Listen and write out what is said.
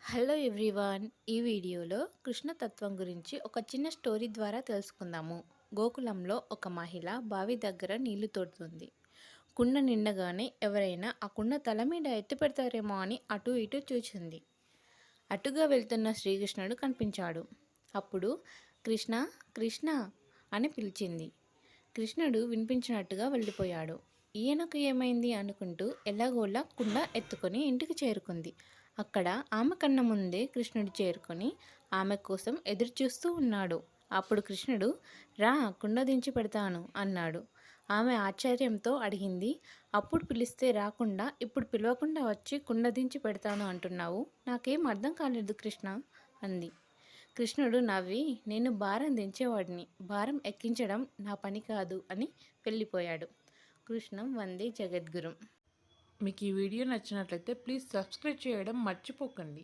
Hello everyone. ఈ వీడియోలో కృష్ణ తత్వం గురించి ఒక చిన్న స్టోరీ ద్వారా తెలుసుకుందాము. గోకులంలో ఒక మహిళ బావి దగ్గర నీళ్లు తోడుతుంది. కుండ నిండగానే ఎవరైనా ఆ కుండ తల మీద ఎత్తి పెడతారేమో అని అటు ఇటు చూసింది. అటుగా వెళ్తున్న శ్రీకృష్ణుడు కనిపించాడు. అప్పుడు కృష్ణ కృష్ణ అని పిలిచింది. కృష్ణుడు వినిపించినట్టుగా వెళ్ళిపోయాడు. ఈయనకు ఏమైంది అనుకుంటూ ఎలాగోలా కుండ ఎత్తుకొని ఇంటికి చేరుకుంది. అక్కడ ఆమె కన్న ముందే కృష్ణుడు చేరుకొని ఆమె కోసం ఎదురు చూస్తూ ఉన్నాడు. అప్పుడు కృష్ణుడు, రా కుండ దించి పెడతాను అన్నాడు. ఆమె ఆశ్చర్యంతో అడిగింది, అప్పుడు పిలిస్తే రాకుండా ఇప్పుడు పిలవకుండా వచ్చి కుండ దించి పెడతాను అంటున్నావు, నాకేం అర్థం కాలేదు కృష్ణ అంది. కృష్ణుడు నవ్వి, నేను భారం దించేవాడిని, భారం ఎక్కించడం నా పని కాదు అని వెళ్ళిపోయాడు. కృష్ణం వందే జగద్గురు. మీకు ఈ వీడియో నచ్చినట్లయితే ప్లీజ్ సబ్స్క్రైబ్ చేయడం మర్చిపోకండి.